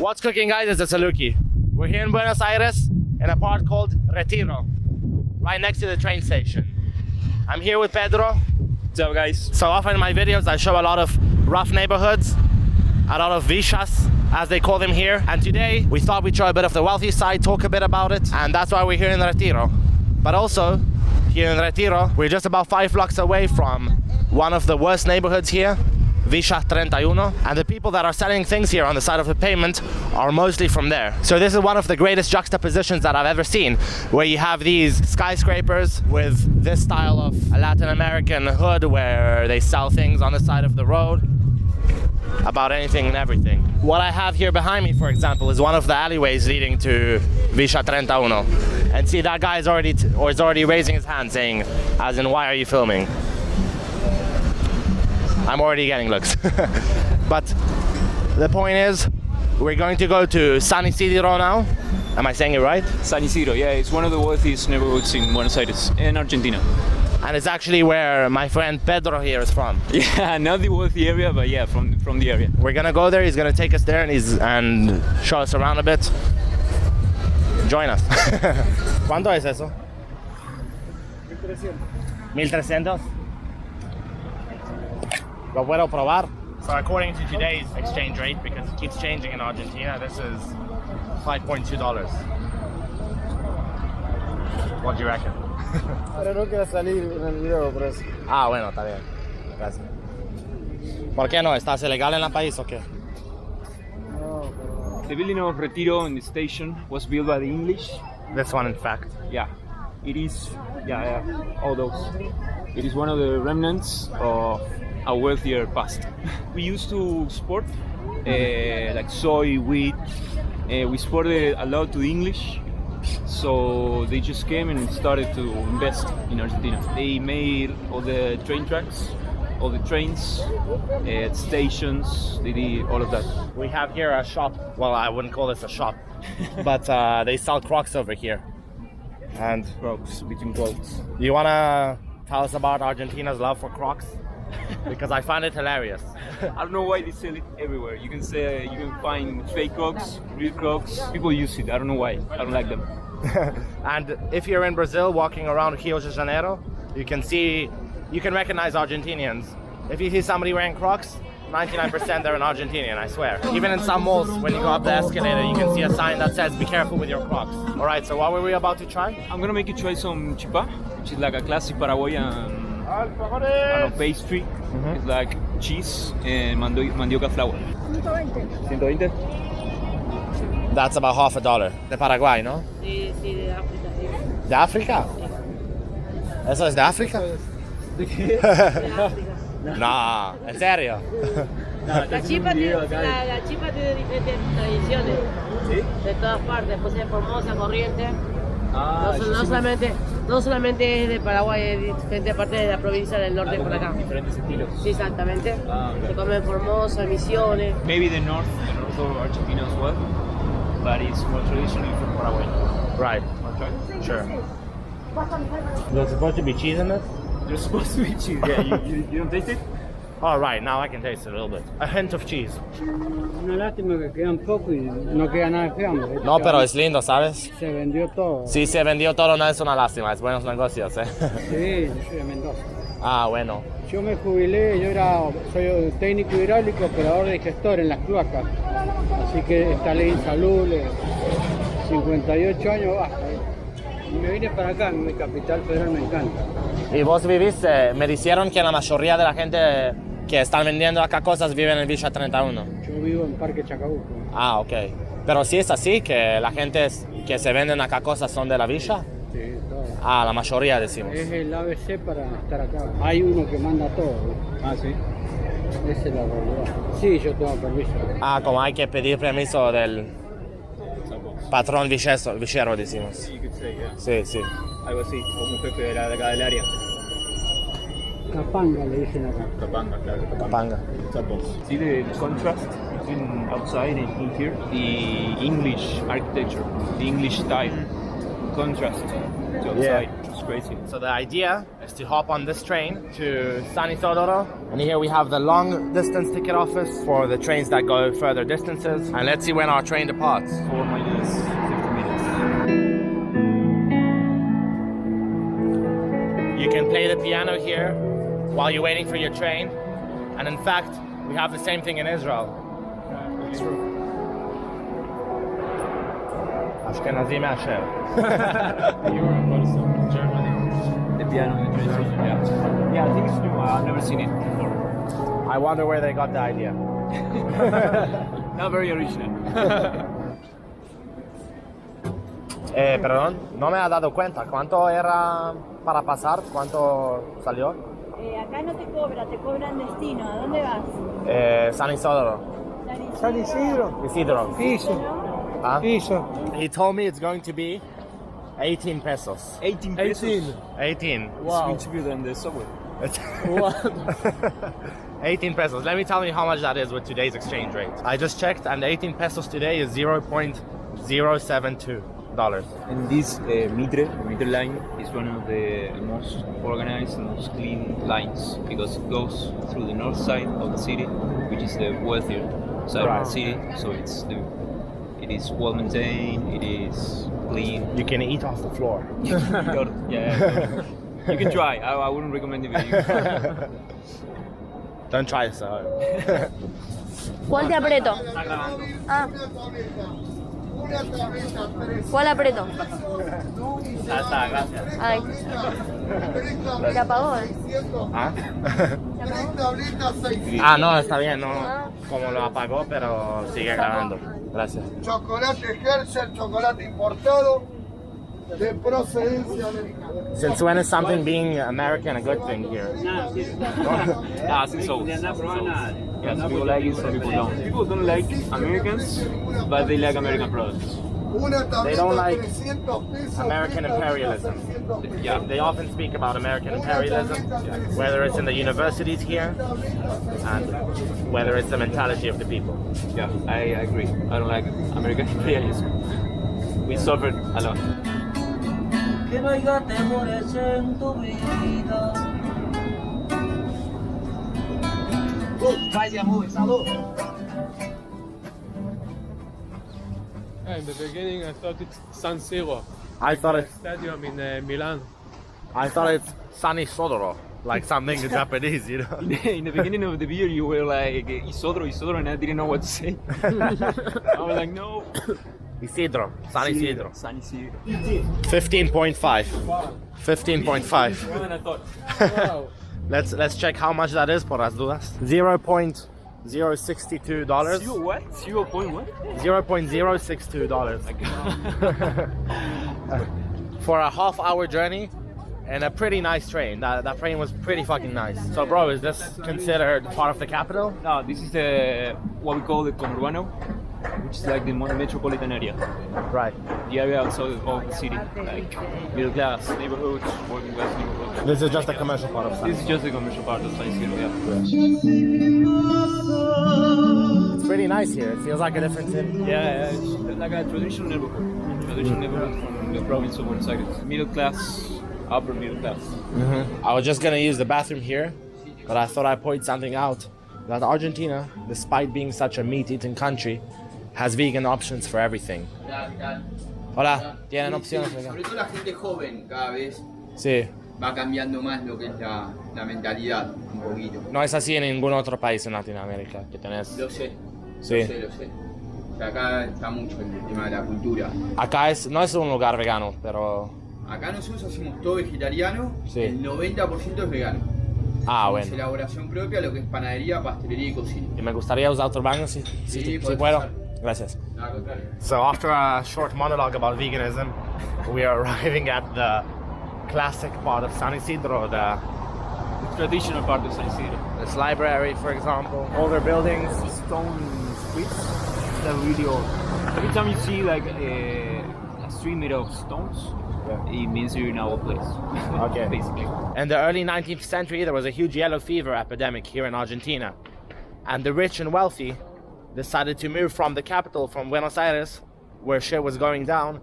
What's cooking, guys, is the Salukie. We're here in Buenos Aires in a part called Retiro, right next to the train station. I'm here with Pedro. What's up, guys? So often in my videos I show a lot of rough neighborhoods, a lot of villas as they call them here, and today we thought we'd show a bit of the wealthy side, talk a bit about it, and that's why we're here in Retiro. But also here in Retiro we're just about 5 blocks away from one of the worst neighborhoods here, Villa 31, and the people that are selling things here on the side of the pavement are mostly from there. So this is one of the greatest juxtapositions that I've ever seen, where you have these skyscrapers with this style of a Latin American hood where they sell things on the side of the road about anything and everything. What I have here behind me, for example, is one of the alleyways leading to Villa 31. And see, that guy is already raising his hand saying, as in, why are you filming? I'm already getting looks. But the point is, we're going to go to San Isidro now. Am I saying it right? San Isidro, yeah, it's one of the wealthiest neighborhoods in Buenos Aires, in Argentina. And it's actually where my friend Pedro here is from. Yeah, not the wealthy area, but yeah, from the area. We're gonna go there, he's gonna take us there and show us around a bit. Join us. ¿Cuánto es eso? 1300. Lo puedo probar. So according to today's exchange rate, because it keeps changing in Argentina, this is $5.2. What do you reckon? Pero no quiero salir en el video por eso. Ah, bueno, está bien. Gracias. ¿Por qué no? ¿Estás ilegal en el país o qué? No, pero... The building of Retiro in the station was built by the English. This one, in fact. Yeah, it is, yeah, all those. It is one of the remnants of a wealthier past. We used to export like soy, wheat. We exported a lot to the English. So they just came and started to invest in Argentina. They made all the train tracks, all the trains, stations, they did all of that. We have here a shop. Well, I wouldn't call this a shop, but they sell Crocs over here. And Crocs, between quotes. you wanna tell us about Argentina's love for Crocs? Because I find it hilarious. I don't know why they sell it everywhere. You can find fake Crocs, real Crocs. People use it. I don't know why. I don't like them. And if you're in Brazil walking around Rio de Janeiro, you can recognize Argentinians. If you see somebody wearing Crocs, 99% they're an Argentinian, I swear. Even in some malls, when you go up the escalator, you can see a sign that says, be careful with your Crocs. All right, so what were we about to try? I'm gonna make you try some chipá, which is like a classic Paraguayan I don't know, pastry. It's like cheese and mandioca flour. 120. That's about $50. De Paraguay, ¿no? Sí, de África. Sí. ¿De África? ¿Eso es de África? De África. No, ¿en serio? La chipa tiene diferentes tradiciones. ¿Sí? De todas partes, pues es Formosa, Corrientes. Ah, No solamente es de Paraguay, es de diferentes partes de la provincia del norte por acá. Diferentes estilos. Sí, exactamente. Ah, okay. Se come en Formosa, Misiones. Maybe the north of Argentina as well, but it's more traditionally from Paraguay. Right, Okay. sure. There's supposed to be cheese in this? There's supposed to be cheese. Yeah, you don't taste it? All right, now I can taste it a little bit. A hint of cheese. Una lástima que queda un poco y no queda nada de hambre. No, pero es lindo, ¿sabes? Se vendió todo. Sí, se vendió todo, no es una lástima, es buenos negocios, ¿eh? Sí, yo soy de Mendoza. Ah, bueno. Yo me jubilé, soy técnico hidráulico, operador de gestor en las cloacas. Así que esta ley insalubre, 58 años basta. Y me vine para acá, mi capital federal me encanta. Y vos viviste, me dijeron que la mayoría de la gente que están vendiendo acá cosas viven en Villa 31. Yo vivo en Parque Chacabuco. Ah, ok. Pero sí es así, que la gente que se venden acá cosas son de la villa. Sí, todo. Ah, la mayoría decimos. Es el ABC para estar acá. Hay uno que manda todo. Ah, sí. Esa es la realidad. Sí, yo tengo permiso. Ah, como hay que pedir permiso del patrón villero, decimos. You could say, yeah. Sí, sí. Algo así, como un jefe de acá del área. Capanga le dicen acá. Capanga, claro. Panga. See the contrast between outside and in here? The English architecture, the English style. contrast to outside. It's crazy. So the idea is to hop on this train to San Isidro, and here we have the long distance ticket office for the trains that go further distances. And let's see when our train departs. 4 minutes, 50 minutes. You can play the piano here while you're waiting for your train. And in fact, we have the same thing in Israel. Ashkenazi Masher. Europe also, Germany. The piano in the train station, yeah. Yeah, I think it's new. I've never seen it before. I wonder where they got the idea. Not very original. Perdón, no me ha dado cuenta. ¿Cuánto era para pasar? ¿Cuánto salió? Acá no te cobra, te cobran destino. ¿A dónde vas? San Isidro. San Isidro. Isidro. Piso. Huh? Piso. He told me it's going to be 18 pesos. 18 pesos. 18. Wow. It's cheaper than the subway. 18 pesos. Let me tell you how much that is with today's exchange rate. I just checked, and 18 pesos today is $0.072. And this meter line is one of the most organized and most clean lines because it goes through the north side of the city, which is the wealthier side of the city. So it is well maintained. It is clean. You can eat off the floor. Yeah. You can try. I wouldn't recommend it. Don't try this at home. ¿Cuál te aprieto? Ah. ¿Cuál aprieto? Ya está, gracias. Ay. ¿Te apagó? ¿Ah? Ah, no, está bien, no. Como lo apagó, pero sigue grabando. Gracias. Chocolate Hershey, chocolate importado de procedencia americana. Since when is something being American a good thing here? I think so. Yes, people like it, some people don't. People don't like Americans, but they like American products. They don't like American imperialism. Yeah. They often speak about American imperialism, whether it's in the universities here and whether it's the mentality of the people. Yeah, I agree. I don't like American imperialism. We suffered a lot. Que no haya temores en tu vida. Vaya muy, salud. In the beginning, I thought it's San Siro I thought it's Stadium in Milan. San Isidro, like something Japanese, you know. In the beginning of the video, you were like Isodro, and I didn't know what to say. I was like, no. Isidro, San Isidro. San Isidro. 15.5. 15.5. More than I thought. Wow. Let's check how much that is por las dudas. $0.062. What? 0 point what? $0.062. For a half-hour journey and a pretty nice train. That train was pretty fucking nice. So, bro, is this considered part of the capital? No, this is what we call the conurbano, which is like the metropolitan area. Right. The area outside of the city, like middle class neighborhoods, working class neighborhoods. This is just the commercial part of This San. is just the commercial part of San Isidro, yeah. It's pretty nice here. It feels like a different city. Yeah, it's like a traditional neighborhood. Traditional neighborhood from the province of Buenos Aires. Middle class, upper middle class. I was just gonna use the bathroom here, but I thought I'd point something out. That Argentina, despite being such a meat-eating country, has vegan options for everything. Hola, tienen opciones Sobre vegan. todo la gente joven cada vez Sí, va cambiando más lo que es la mentalidad un poquito. no es así en ningún otro país en Latinoamérica que tenés. Lo sé, Sí. lo sé. O sea, acá está mucho el tema de la cultura. Acá no es un lugar vegano, pero... Acá nosotros hacemos todo vegetariano, Sí. el 90% es vegano. Ah, Es bueno. elaboración propia, lo que es panadería, pastelería y cocina. Y me gustaría usar otro baño si puedes puedo. usar. Gracias. Nada al contrario. So after a short monologue about veganism, we are arriving at the classic part of San Isidro, the Traditional part of San Isidro. this library, for example, older buildings. Stone streets that really old. Every time you see like a street made of stones, it means you're in our place. Okay. Basically. In the early 19th century, there was a huge yellow fever epidemic here in Argentina. And the rich and wealthy decided to move from the capital, from Buenos Aires, where shit was going down,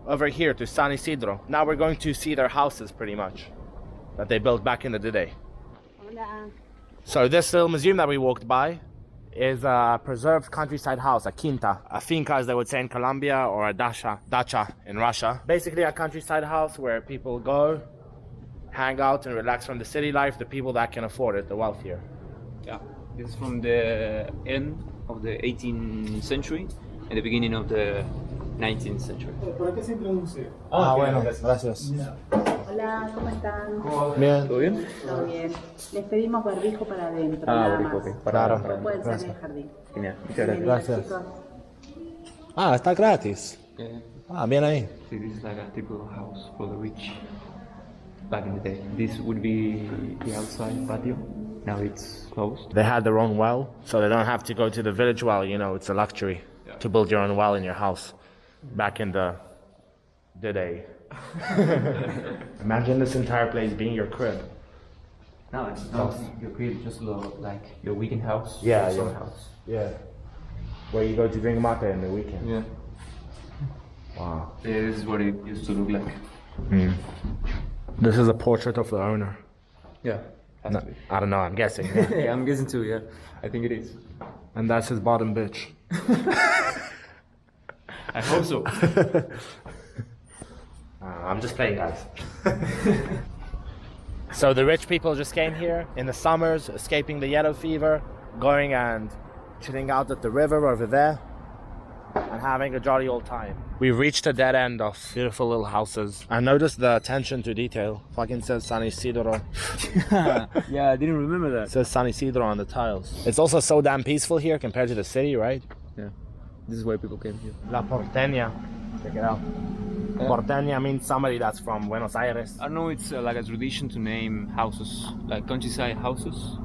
over here to San Isidro. Now we're going to see their houses pretty much that they built back in the day. So this little museum that we walked by is a preserved countryside house, a quinta, a finca as they would say in Colombia, or a dacha in Russia. Basically a countryside house where people go, hang out and relax from the city life, the people that can afford it, the wealthier. Yeah, this is from the end of the 18th century and the beginning of the 19th century. Bueno, gracias. Hola, ¿cómo están? Bien. ¿Todo bien? Todo bien. Les pedimos barbijo para adentro. Barbijo, ok. Para No pueden salir del jardín. Genial, muchas gracias. Ah, está gratis. Ah, bien ahí. See, this is like a typical house for the rich back in the day. This would be the outside patio. Now it's closed. They had their own well, so they don't have to go to the village well. You know, it's a luxury to build your own well in your house back in the day. Imagine this entire place being your crib. No, it's not your crib, just like your weekend house. Yeah, your your house. Yeah. Where you go to drink mate in the weekend. Yeah. Wow. Yeah, this is what it used to look like. This is a portrait of the owner. Yeah. No, I don't know, I'm guessing. Yeah, I'm guessing too, yeah. I think it is. And that's his bottom bitch. I hope so. I'm just playing, guys. So the rich people just came here in the summers, escaping the yellow fever, going and chilling out at the river over there and having a jolly old time. We've reached a dead end of beautiful little houses. I noticed the attention to detail. Fucking says San Isidro. Yeah, I didn't remember that. It says San Isidro on the tiles. It's also so damn peaceful here compared to the city, right? Yeah. This is why people came here. La Porteña. Check it out. Porteña means somebody that's from Buenos Aires. I don't know, it's like a tradition to name houses, like countryside houses,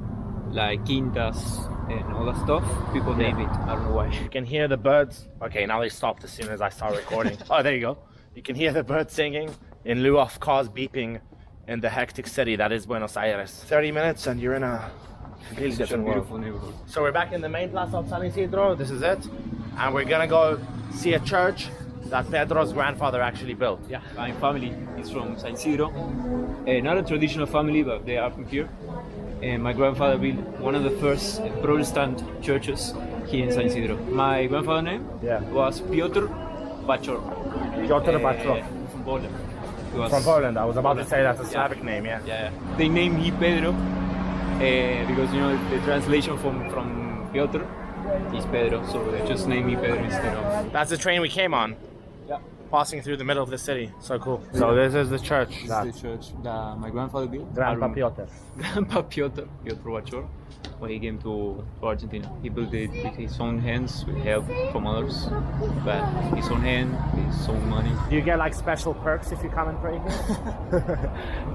like quintas and all that stuff. People name it, I don't know why. You can hear the birds. Okay, now they stopped as soon as I start recording. Oh, there you go. You can hear the birds singing in lieu of cars beeping in the hectic city that is Buenos Aires. 30 minutes and you're in a completely different world. Beautiful neighborhood. So we're back in the main plaza of San Isidro. This is it. And we're gonna go see a church that Pedro's grandfather actually built. Yeah, my family is from San Isidro. Not a traditional family, but they are from here. And my grandfather built one of the first Protestant churches here in San Isidro. My grandfather's name was Piotr Bachor. Piotr Bachor. From Poland. From Poland. I was about to say that's a Slavic name, yeah. Yeah. They named him Pedro because, you know, the translation from Piotr is Pedro, so they just named me Pedro instead of... That's the train we came on. Yeah. Passing through the middle of the city. So cool. So this is the church. This is the church that my grandfather built. Grandpa Piotr. Grandpa Piotr Bachor, when he came to Argentina. He built it with his own hands, with help from others. But his own hand, his own money. Do you get like special perks if you come and pray here?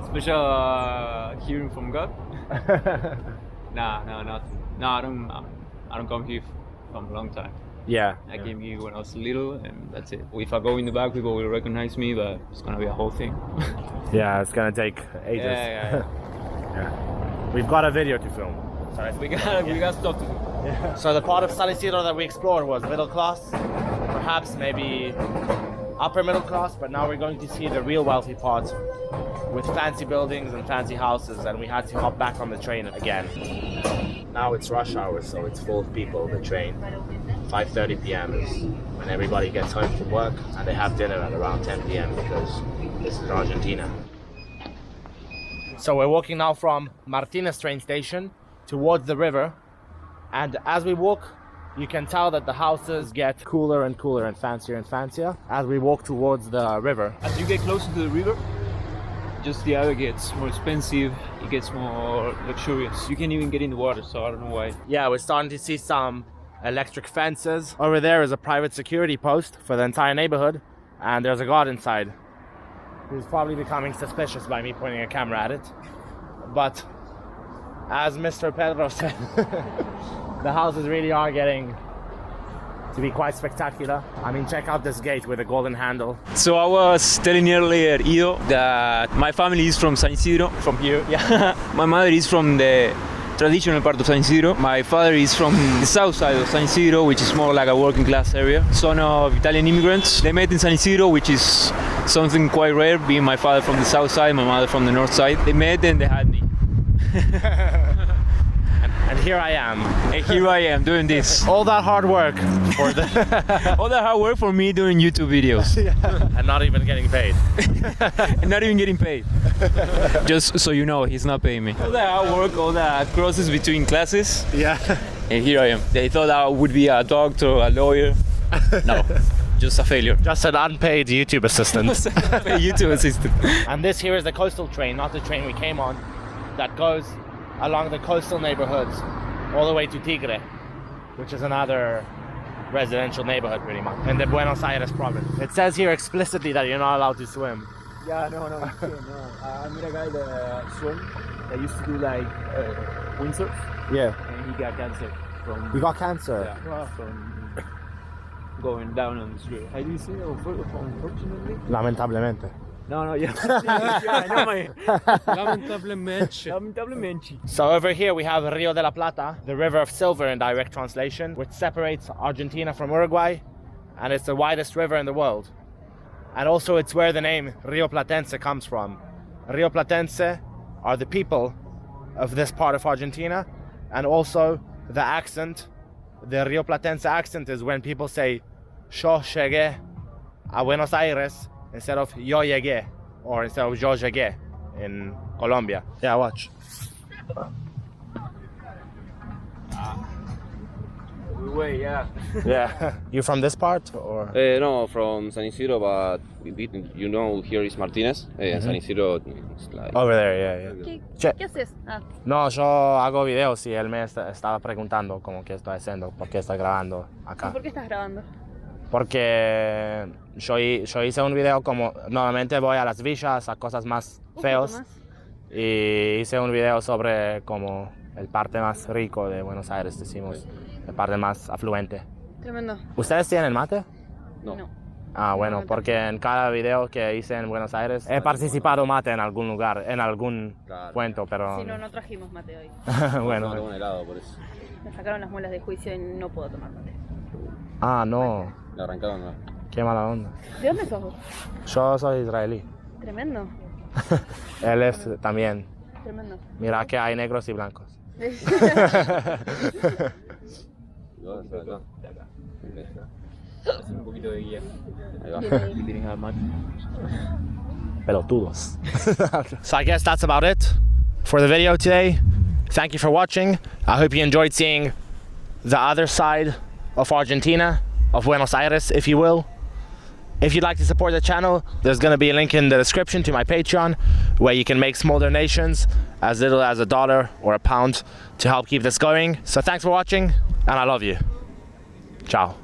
Special hearing from God? Nah, nothing. No, I don't come here from a long time. Yeah. I came here when I was little, and that's it. If I go in the back, people will recognize me, but it's gonna be a whole thing. Yeah, it's gonna take ages. Yeah. Yeah. We've got a video to film. So We got stuff to do. Yeah. So the part of San Isidro that we explored was middle class, perhaps maybe upper middle class, but now we're going to see the real wealthy part with fancy buildings and fancy houses, and we had to hop back on the train again. Now it's rush hour, so it's full of people, the train. 5:30 p.m. is when everybody gets home from work, and they have dinner at around 10 p.m. because this is Argentina. So we're walking now from Martinez train station towards the river, and as we walk, you can tell that the houses get cooler and cooler and fancier as we walk towards the river. As you get closer to the river, just the area gets more expensive, it gets more luxurious. You can't even get in the water, so I don't know why. Yeah, we're starting to see some electric fences. Over there is a private security post for the entire neighborhood, and there's a guard inside who's probably becoming suspicious by me pointing a camera at it. But as Mr. Pedro said, the houses really are getting to be quite spectacular. I mean, check out this gate with a golden handle. So I was telling earlier, Ido, that my family is from San Isidro, from here. Yeah. My mother is from the traditional part of San Isidro. My father is from the south side of San Isidro, which is more like a working class area. Son of Italian immigrants. They met in San Isidro, which is something quite rare, being my father from the south side, my mother from the north side. They met and they had me. And here I am. And here I am doing this. All that hard work for All that hard work for me doing YouTube videos. and not even getting paid. And not even getting paid. Just so you know, he's not paying me. All that hard work, all that crosses between classes. Yeah. And here I am. They thought I would be a doctor, a lawyer. No, just a failure. Just an unpaid YouTube assistant. A YouTube assistant. And this here is the coastal train, not the train we came on, that goes along the coastal neighborhoods all the way to Tigre, which is another residential neighborhood pretty much in the Buenos Aires province. It says here explicitly that you're not allowed to swim. Yeah, no, you can't, no. I met a guy that swim, that used to do like windsurf, Yeah. and he got cancer from... You got cancer? Yeah, from going down on the street. How do you say it? Unfortunately? Lamentablemente. No, yeah. Yeah, I know my... Lamentablemente. So over here we have Rio de la Plata, the river of silver in direct translation, which separates Argentina from Uruguay, and it's the widest river in the world. And also it's where the name Rio Platense comes from. Rio Platense are the people of this part of Argentina, and also the accent, the Rio Platense accent is when people say yo llegué a Buenos Aires instead of yo llegué, or instead of yo llegué in Colombia. Yeah, watch. Way, yeah. Yeah. You from this part or? No, from San Isidro, but you know here is Martínez. San Isidro is like... Over there, yeah. ¿Qué haces? Ah. No, yo hago videos y él me estaba preguntando como qué estoy haciendo, por qué estoy grabando acá. ¿Por qué estás grabando? Porque yo hice un video como normalmente voy a las villas, a cosas más feos. Y hice un video sobre como el parte más rico de Buenos Aires, decimos, la parte más afluente. Tremendo. ¿Ustedes tienen mate? No. Ah, bueno, porque en cada video que hice en Buenos Aires he participado mate en algún lugar, en algún cuento, pero... Sí, no trajimos mate hoy. Bueno. No, un helado por eso. Me sacaron las muelas de juicio y no puedo tomar mate. Ah, no. Le arrancaron, ¿no? Qué mala onda. ¿De dónde sos vos? Yo soy israelí. Tremendo. Él es también. Tremendo. Mira que hay negros y blancos. Un poquito de guía. Ahí va. Pelotudos. So I guess that's about it for the video today. Thank you for watching. I hope you enjoyed seeing the other side of Argentina, of Buenos Aires, if you will. If you'd like to support the channel, there's going to be a link in the description to my Patreon, where you can make small donations, as little as $1 or £1, to help keep this going. So thanks for watching, and I love you. Ciao.